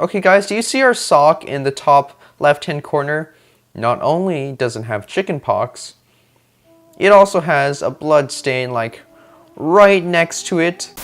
Okay guys, do you see our sock in the top left-hand corner? Not only does it have chicken pox, it also has a blood stain like right next to it.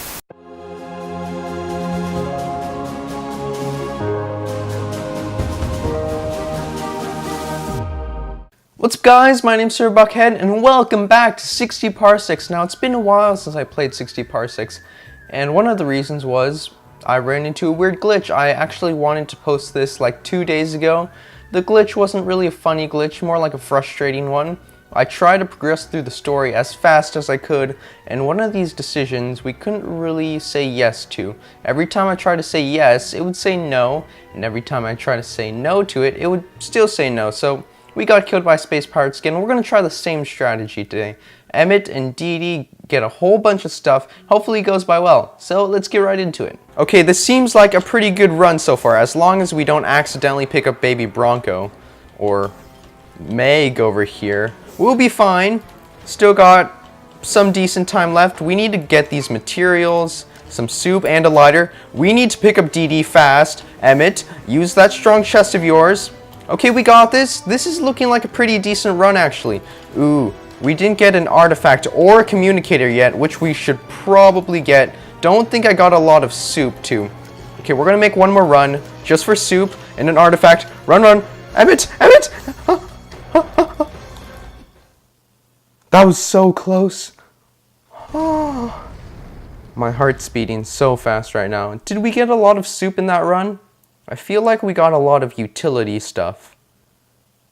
What's up guys, my name's SirBucketHead and welcome back to 60 Parsecs. Now it's been a while since I played 60 Parsecs and one of the reasons was I ran into a weird glitch. I actually wanted to post this like 2 days ago. The glitch wasn't really a funny glitch, more like a frustrating one. I tried to progress through the story as fast as I could, and one of these decisions we couldn't really say yes to. Every time I tried to say yes, it would say no, and every time I tried to say no to it, it would still say no. So we got killed by space pirates again. We're going to try the same strategy today. Emmet and DeeDee get a whole bunch of stuff. Hopefully it goes by well. So let's get right into it. Okay, this seems like a pretty good run so far, as long as we don't accidentally pick up baby Bronco or Meg over here. We'll be fine. Still got some decent time left. We need to get these materials, some soup, and a lighter. We need to pick up DeeDee fast. Emmet, use that strong chest of yours. Okay, we got this. This is looking like a pretty decent run, actually. Ooh, we didn't get an artifact or a communicator yet, which we should probably get. Don't think I got a lot of soup, too. Okay, we're gonna make one more run, just for soup and an artifact. Run, run. Emmet! Emmet! That was so close. My heart's beating so fast right now. Did we get a lot of soup in that run? I feel like we got a lot of utility stuff.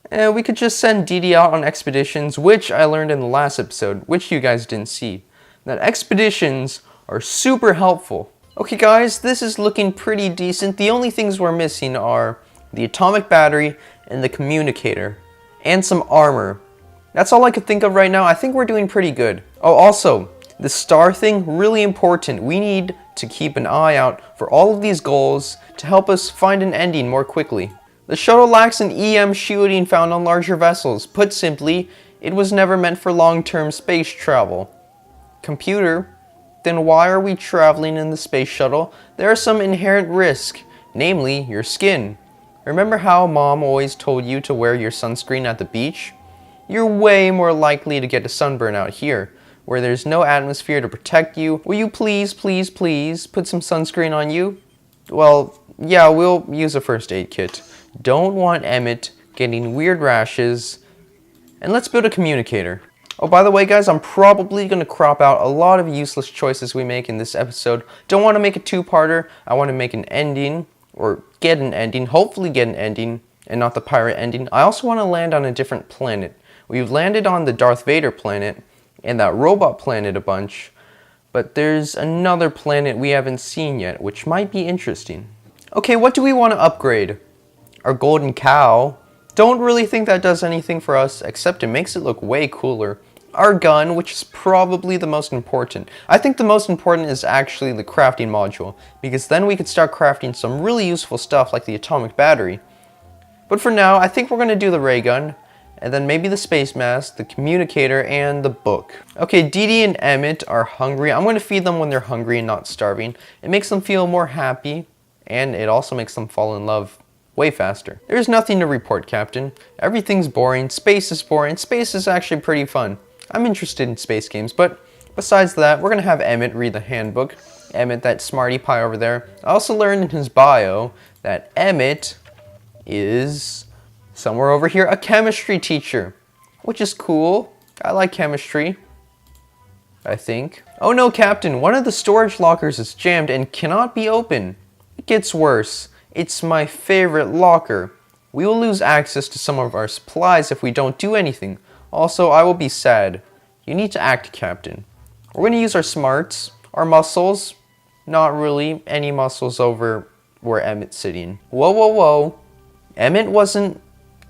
And we could just send DeeDee out on expeditions, which I learned in the last episode, which you guys didn't see. That expeditions are super helpful. Okay guys, this is looking pretty decent. The only things we're missing are the atomic battery and the communicator. And some armor. That's all I could think of right now. I think we're doing pretty good. Oh, also, the star thing, really important. We need to keep an eye out for all of these goals to help us find an ending more quickly. The shuttle lacks an EM shielding found on larger vessels. Put simply, it was never meant for long-term space travel. Computer, then why are we traveling in the space shuttle? There are some inherent risk, namely your skin. Remember how mom always told you to wear your sunscreen at the beach? You're way more likely to get a sunburn out here, where there's no atmosphere to protect you. Will you please, please, please put some sunscreen on you? Well, yeah, we'll use a first aid kit. Don't want Emmet getting weird rashes. And let's build a communicator. Oh, by the way, guys, I'm probably going to crop out a lot of useless choices we make in this episode. Don't want to make a two-parter. I want to make an ending, or get an ending, hopefully get an ending, and not the pirate ending. I also want to land on a different planet. We've landed on the Darth Vader planet and that robot planet a bunch, but there's another planet we haven't seen yet, which might be interesting. Okay, what do we want to upgrade? Our golden cow. Don't really think that does anything for us, except it makes it look way cooler. Our gun, which is probably the most important. I think the most important is actually the crafting module, because then we could start crafting some really useful stuff like the atomic battery. But for now, I think we're going to do the ray gun, and then maybe the space mask, the communicator, and the book. Okay, DeeDee and Emmet are hungry. I'm going to feed them when they're hungry and not starving. It makes them feel more happy, and it also makes them fall in love way faster. There's nothing to report, Captain. Everything's boring. Space is boring. Space is actually pretty fun. I'm interested in space games, but besides that, we're going to have Emmet read the handbook. Emmet, that smarty pie over there. I also learned in his bio that Emmet is somewhere over here a chemistry teacher, which is cool. I like chemistry, I think. Oh no, Captain, one of the storage lockers is jammed and cannot be opened. It gets worse. It's my favorite locker. We will lose access to some of our supplies if we don't do anything. Also, I will be sad. You need to act, Captain. We're going to use our smarts, our muscles. Not really any muscles over where Emmet's sitting. Whoa, whoa, whoa. Emmet wasn't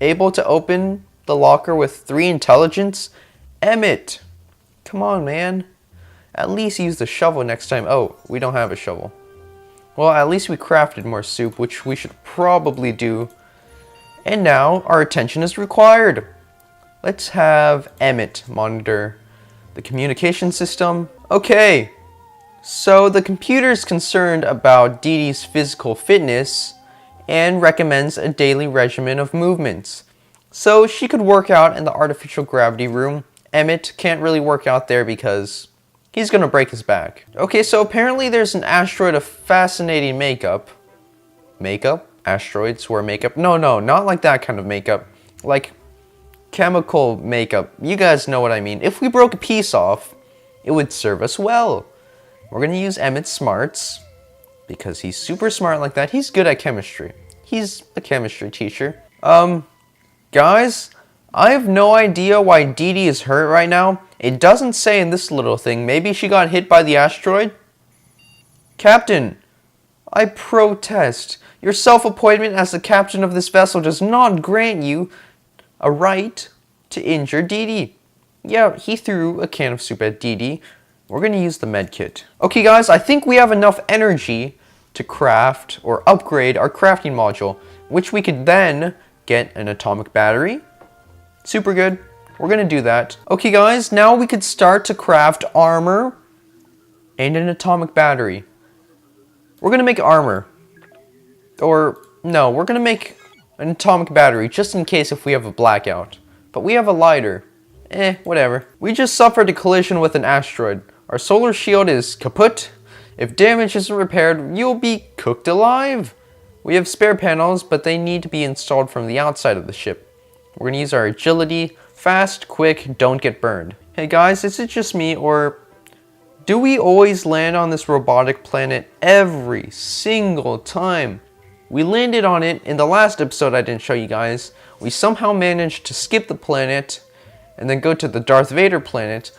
able to open the locker with 3 intelligence? Emmet! Come on, man. At least use the shovel next time. Oh, we don't have a shovel. Well, at least we crafted more soup, which we should probably do. And now, our attention is required. Let's have Emmet monitor the communication system. Okay, so the computer is concerned about DeeDee's physical fitness and recommends a daily regimen of movements. So she could work out in the artificial gravity room. Emmet can't really work out there because he's gonna break his back. Okay, so apparently there's an asteroid of fascinating makeup. Makeup? Asteroids wear makeup? No, not like that kind of makeup. Like chemical makeup. You guys know what I mean. If we broke a piece off, it would serve us well. We're gonna use Emmet's smarts because he's super smart like that. He's good at chemistry. He's a chemistry teacher. Guys, I have no idea why DeeDee is hurt right now. It doesn't say in this little thing. Maybe she got hit by the asteroid? Captain, I protest. Your self-appointment as the captain of this vessel does not grant you a right to injure DeeDee. Yeah, he threw a can of soup at DeeDee. We're going to use the med kit. Okay guys, I think we have enough energy to craft or upgrade our crafting module, which we could then get an atomic battery. Super good. We're going to do that. Okay guys, now we could start to craft armor and an atomic battery. We're going to make armor. Or, no, we're going to make an atomic battery just in case if we have a blackout. But we have a lighter. Whatever. We just suffered a collision with an asteroid. Our solar shield is kaput. If damage isn't repaired, you'll be cooked alive. We have spare panels, but they need to be installed from the outside of the ship. We're going to use our agility. Fast, quick, don't get burned. Hey guys, is it just me, or do we always land on this robotic planet every single time? We landed on it in the last episode I didn't show you guys. We somehow managed to skip the planet and then go to the Darth Vader planet.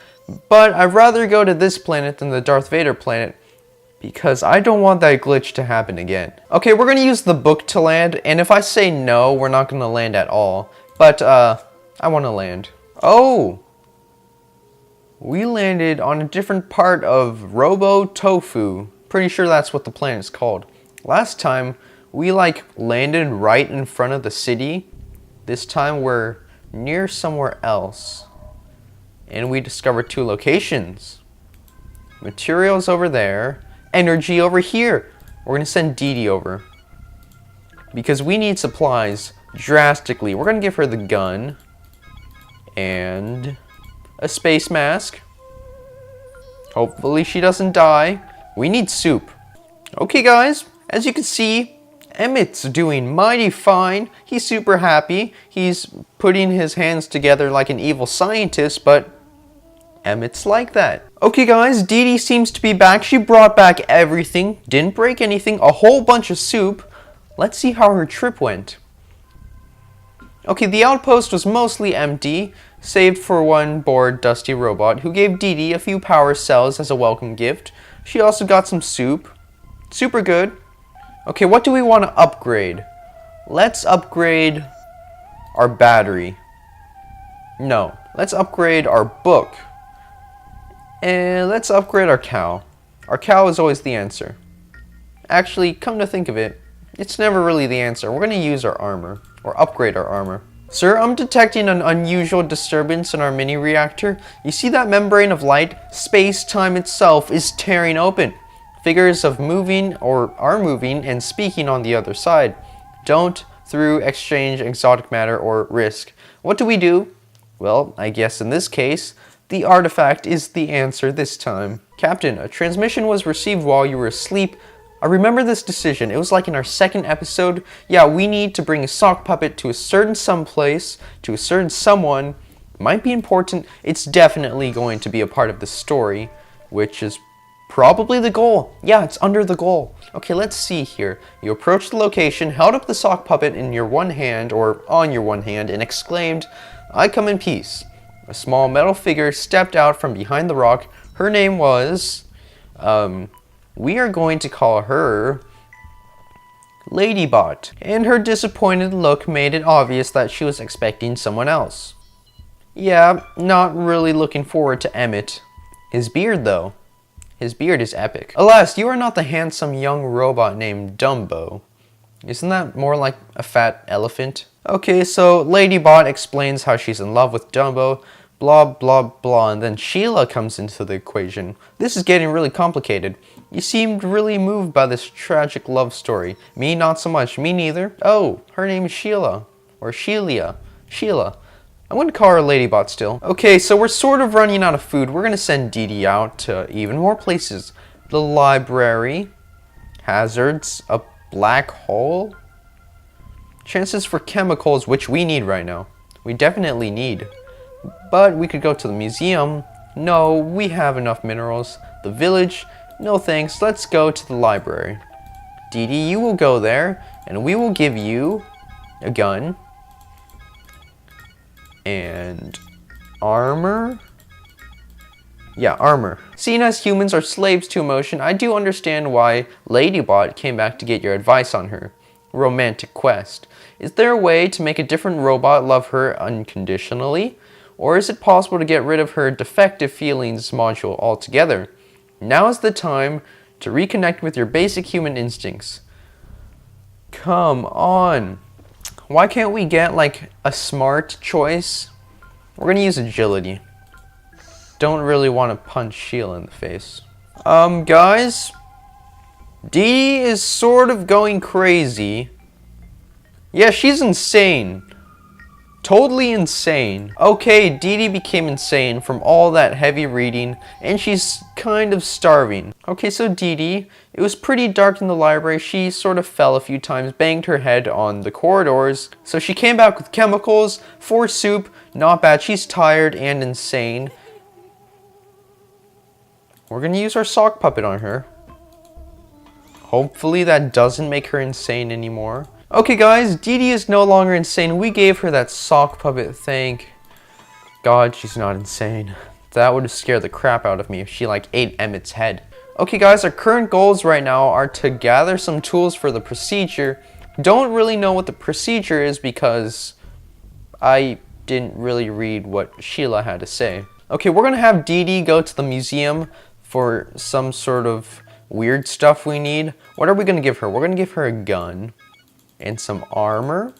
But I'd rather go to this planet than the Darth Vader planet because I don't want that glitch to happen again. Okay, we're going to use the book to land, and if I say no, we're not going to land at all. But, I want to land. Oh! We landed on a different part of Robotofu. Pretty sure that's what the planet's called. Last time, we landed right in front of the city. This time we're near somewhere else. And we discovered 2 locations. Materials over there. Energy over here. We're going to send DeeDee over. Because we need supplies drastically. We're going to give her the gun. And a space mask. Hopefully she doesn't die. We need soup. Okay guys, as you can see, Emmet's doing mighty fine. He's super happy. He's putting his hands together like an evil scientist, but Emmet's like that. Okay guys, DeeDee seems to be back. She brought back everything. Didn't break anything. A whole bunch of soup. Let's see how her trip went. Okay, the outpost was mostly empty, save for one bored, dusty robot who gave DeeDee a few power cells as a welcome gift. She also got some soup. Super good. Okay, what do we want to upgrade? Let's upgrade our battery. No, let's upgrade our book. And let's upgrade our cow. Our cow is always the answer. Actually, come to think of it, it's never really the answer. We're going to use our armor, or upgrade our armor. Sir, I'm detecting an unusual disturbance in our mini reactor. You see that membrane of light? Space-time itself is tearing open. Figures of moving or are moving and speaking on the other side. Don't through exchange exotic matter or risk. What do we do? Well, I guess in this case, the artifact is the answer this time. Captain, a transmission was received while you were asleep. I remember this decision. It was like in our 2nd episode. Yeah, we need to bring a sock puppet to a certain someplace, to a certain someone. Might be important. It's definitely going to be a part of the story, which is probably the goal. Yeah, it's under the goal. Okay, let's see here. You approached the location, held up the sock puppet in your one hand, or on your one hand, and exclaimed, "I come in peace." A small metal figure stepped out from behind the rock. Her name was, we are going to call her Ladybot. And her disappointed look made it obvious that she was expecting someone else. Yeah, not really looking forward to Emmet. His beard, though. His beard is epic. Alas, you are not the handsome young robot named Dumbo. Isn't that more like a fat elephant? Okay, so Ladybot explains how she's in love with Dumbo, blah blah blah, and then Sheila comes into the equation. This is getting really complicated. You seemed really moved by this tragic love story. Me, not so much. Me neither. Oh, her name is Sheila. Or Sheila. Sheila. I'm going to call her Ladybot still. Okay, so we're sort of running out of food. We're going to send DeeDee out to even more places. The library. Hazards. A black hole. Chances for chemicals, which we need right now. We definitely need. But we could go to the museum. No, we have enough minerals. The village. No thanks. Let's go to the library. DeeDee, you will go there, and we will give you a gun. And armor? Yeah, armor. Seeing as humans are slaves to emotion, I do understand why Ladybot came back to get your advice on her romantic quest. Is there a way to make a different robot love her unconditionally? Or is it possible to get rid of her defective feelings module altogether? Now is the time to reconnect with your basic human instincts. Come on. Why can't we get like a smart choice? We're gonna use agility. Don't really want to punch Sheila in the face. Guys, DeeDee is sort of going crazy. Yeah, she's insane. Totally insane. Okay, DeeDee became insane from all that heavy reading, and she's kind of starving. Okay, so DeeDee, it was pretty dark in the library. She sort of fell a few times, banged her head on the corridors. So she came back with chemicals, for soup, not bad. She's tired and insane. We're gonna use our sock puppet on her. Hopefully that doesn't make her insane anymore. Okay guys, DeeDee is no longer insane. We gave her that sock puppet, thank God she's not insane. That would have scared the crap out of me if she like ate Emmet's head. Okay guys, our current goals right now are to gather some tools for the procedure. Don't really know what the procedure is because I didn't really read what Sheila had to say. Okay, we're gonna have DeeDee go to the museum for some sort of weird stuff we need. What are we gonna give her? We're gonna give her a gun. And some armor.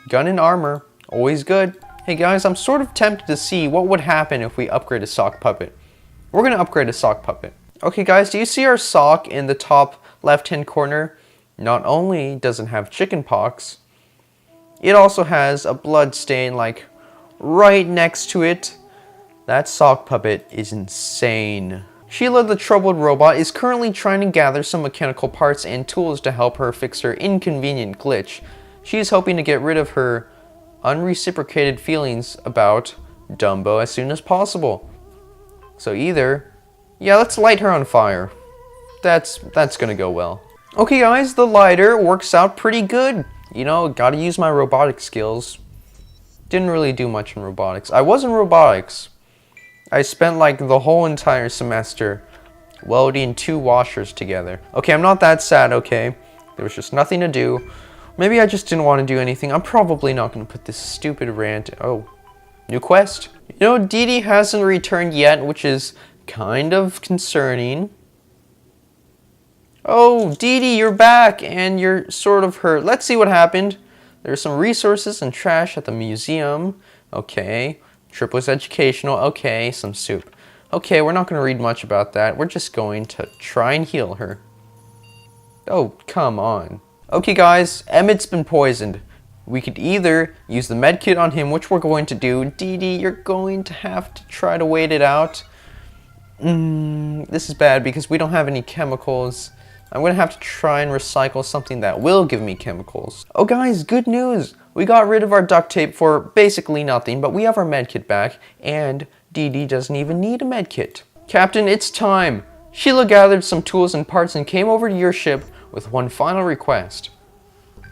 Gun and armor. Always good. Hey guys, I'm sort of tempted to see what would happen if we upgrade a sock puppet. We're going to upgrade a sock puppet. Okay guys, do you see our sock in the top left-hand corner? Not only does it have chicken pox, it also has a blood stain like right next to it. That sock puppet is insane. Sheila the troubled robot is currently trying to gather some mechanical parts and tools to help her fix her inconvenient glitch. She is hoping to get rid of her unreciprocated feelings about Dumbo as soon as possible. So either, yeah, let's light her on fire. That's gonna go well. Okay guys, the lighter works out pretty good. You know, gotta use my robotic skills. Didn't really do much in robotics. I was in robotics. I spent like the whole entire semester welding 2 washers together. Okay, I'm not that sad, okay? There was just nothing to do. Maybe I just didn't want to do anything. I'm probably not going to put this stupid rant. Oh, new quest. You know, DeeDee hasn't returned yet, which is kind of concerning. Oh, DeeDee, you're back and you're sort of hurt. Let's see what happened. There's some resources and trash at the museum. Okay. Trip was educational. Okay, some soup. Okay, we're not going to read much about that. We're just going to try and heal her. Oh, come on. Okay, guys, Emmet's been poisoned. We could either use the medkit on him, which we're going to do. DeeDee, you're going to have to try to wait it out. This is bad because we don't have any chemicals. I'm going to have to try and recycle something that will give me chemicals. Oh, guys, good news. We got rid of our duct tape for basically nothing, but we have our medkit back, and DeeDee doesn't even need a medkit. Captain, it's time. Sheila gathered some tools and parts and came over to your ship with one final request.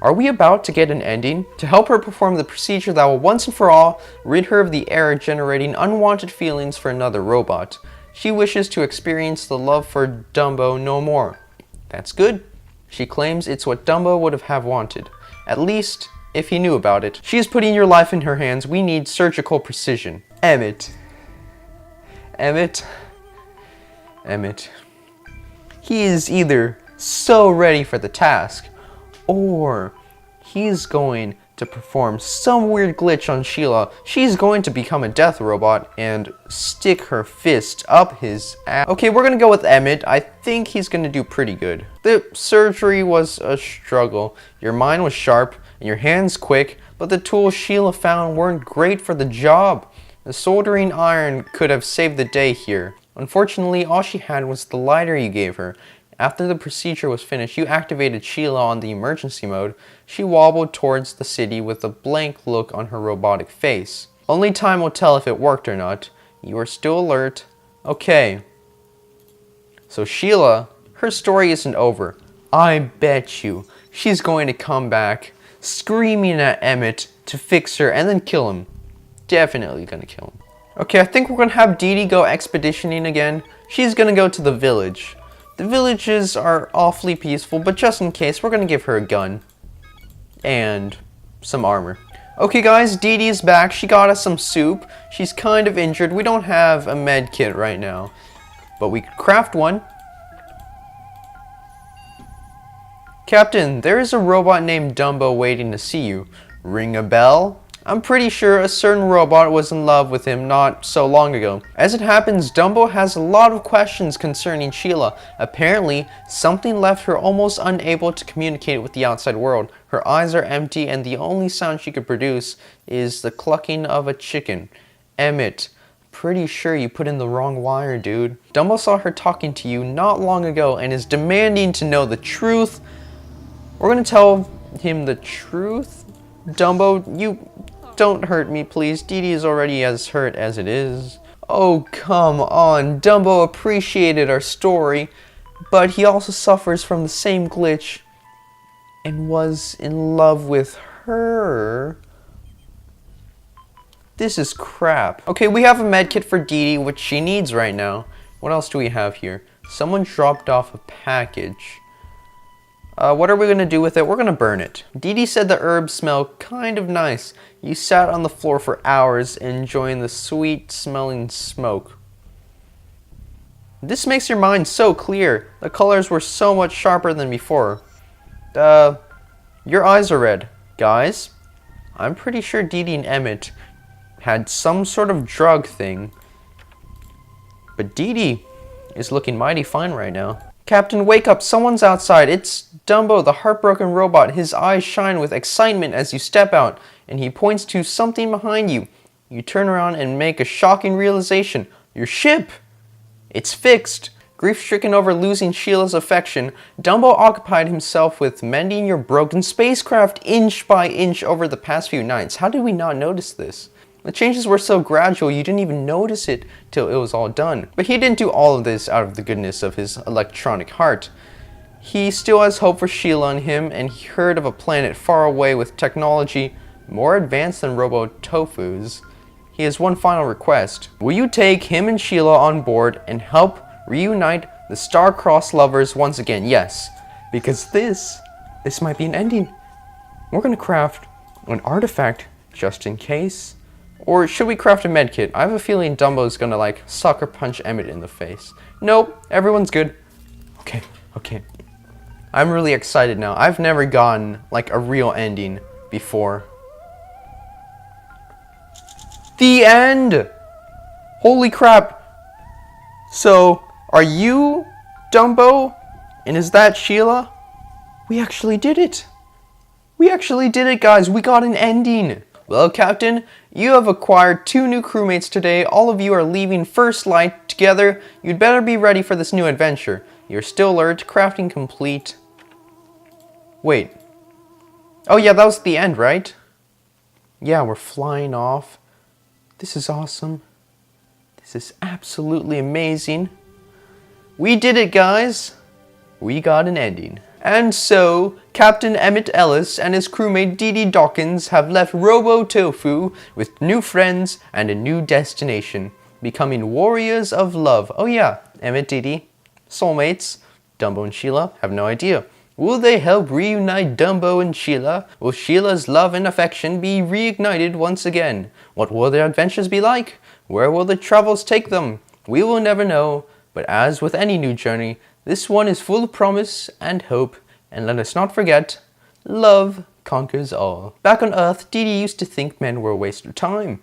Are we about to get an ending? To help her perform the procedure that will once and for all rid her of the error generating unwanted feelings for another robot. She wishes to experience the love for Dumbo no more. That's good. She claims it's what Dumbo would have wanted. At least, if he knew about it. She is putting your life in her hands. We need surgical precision. Emmet. Emmet. Emmet. He is either so ready for the task, or he's going to perform some weird glitch on Sheila, she's going to become a death robot and stick her fist up his ass. Okay, we're gonna go with Emmet. I think he's gonna do pretty good. The surgery was a struggle. Your mind was sharp and your hands quick, but the tools Sheila found weren't great for the job. The soldering iron could have saved the day here. Unfortunately, all she had was the lighter you gave her. After the procedure was finished, you activated Sheila on the emergency mode. She wobbled towards the city with a blank look on her robotic face. Only time will tell if it worked or not. You are still alert. Okay. So Sheila, her story isn't over. I bet you she's going to come back screaming at Emmet to fix her and then kill him. Definitely gonna kill him. Okay, I think we're gonna have DeeDee go expeditioning again. She's gonna go to the village. The villages are awfully peaceful, but just in case, we're gonna give her a gun. And some armor. Okay guys, DeeDee is back. She got us some soup. She's kind of injured. We don't have a med kit right now, but we could craft one. Captain, there is a robot named Dumbo waiting to see you. Ring a bell? I'm pretty sure a certain robot was in love with him not so long ago. As it happens, Dumbo has a lot of questions concerning Sheila. Apparently, something left her almost unable to communicate with the outside world. Her eyes are empty and the only sound she could produce is the clucking of a chicken. Emmet, pretty sure you put in the wrong wire, dude. Dumbo saw her talking to you not long ago and is demanding to know the truth. We're gonna tell him the truth. Dumbo, you don't hurt me, please. DeeDee is already as hurt as it is. Oh, come on. Dumbo appreciated our story, but he also suffers from the same glitch and was in love with her. This is crap. Okay, we have a medkit for DeeDee, which she needs right now. What else do we have here? Someone dropped off a package. What are we going to do with it? We're going to burn it. DeeDee said the herbs smell kind of nice. You sat on the floor for hours enjoying the sweet smelling smoke. This makes your mind so clear. The colors were so much sharper than before. Your eyes are red. Guys, I'm pretty sure DeeDee and Emmet had some sort of drug thing. But DeeDee is looking mighty fine right now. Captain, wake up. Someone's outside. It's Dumbo, the heartbroken robot. His eyes shine with excitement as you step out, and he points to something behind you. You turn around and make a shocking realization. Your ship! It's fixed. Grief-stricken over losing Sheila's affection, Dumbo occupied himself with mending your broken spacecraft inch by inch over the past few nights. How did we not notice this? The changes were so gradual you didn't even notice it till it was all done. But he didn't do all of this out of the goodness of his electronic heart. He still has hope for Sheila and him, and he heard of a planet far away with technology more advanced than Robotofu's. He has one final request. Will you take him and Sheila on board and help reunite the star-crossed lovers once again? Yes, because this might be an ending. We're gonna craft an artifact just in case. Or should we craft a medkit? I have a feeling Dumbo's gonna like sucker punch Emmet in the face. Nope, everyone's good. Okay. I'm really excited now. I've never gotten like a real ending before. The end! Holy crap. So, are you Dumbo? And is that Sheila? We actually did it. We actually did it, guys. We got an ending. Well, Captain, you have acquired 2 new crewmates today. All of you are leaving First Light together. You'd better be ready for this new adventure. You're still alert, crafting complete. Wait. Oh yeah, that was the end, right? Yeah, we're flying off. This is awesome. This is absolutely amazing. We did it, guys. We got an ending. And so, Captain Emmet Ellis and his crewmate DeeDee Dawkins have left Robotofu with new friends and a new destination, becoming warriors of love. Oh yeah, Emmet, DeeDee, soulmates. Dumbo and Sheila have no idea. Will they help reunite Dumbo and Sheila? Will Sheila's love and affection be reignited once again? What will their adventures be like? Where will the travels take them? We will never know, but as with any new journey, this one is full of promise and hope, and let us not forget, love conquers all. Back on Earth, DeeDee used to think men were a waste of time.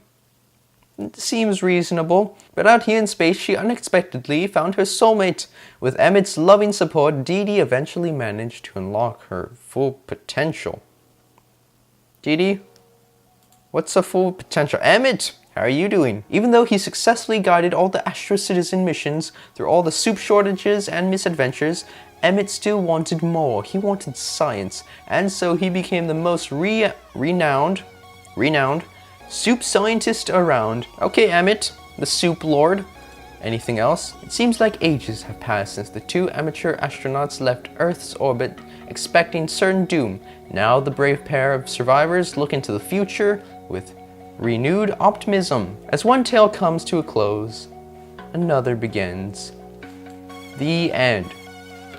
It seems reasonable, but out here in space she unexpectedly found her soulmate. With Emmet's loving support, DeeDee eventually managed to unlock her full potential. DeeDee? What's the full potential? Emmet! How are you doing? Even though he successfully guided all the Astro Citizen missions through all the soup shortages and misadventures, Emmet still wanted more. He wanted science, and so he became the most renowned soup scientist around. Okay, Emmet, the soup lord. Anything else? It seems like ages have passed since the two amateur astronauts left Earth's orbit, expecting certain doom. Now the brave pair of survivors look into the future with renewed optimism. As one tale comes to a close, another begins. The end.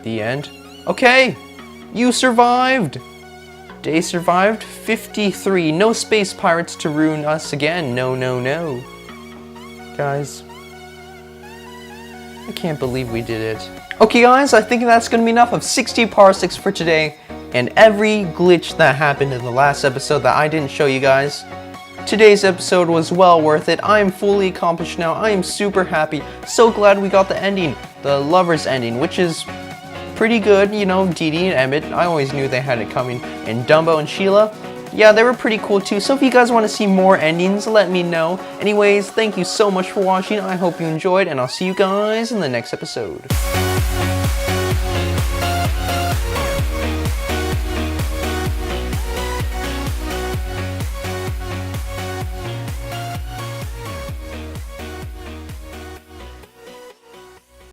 The end? Okay! You survived! Day survived 53. No space pirates to ruin us again. No, no, no. Guys, I can't believe we did it. Okay guys, I think that's gonna be enough of 60 parsecs for today, and every glitch that happened in the last episode that I didn't show you guys. Today's episode was well worth it. I am fully accomplished now. I am super happy. So glad we got the ending, the lover's ending, which is pretty good. You know, DeeDee and Emmet, I always knew they had it coming. And Dumbo and Sheila, yeah, they were pretty cool too. So if you guys want to see more endings, let me know. Anyways, thank you so much for watching. I hope you enjoyed, and I'll see you guys in the next episode.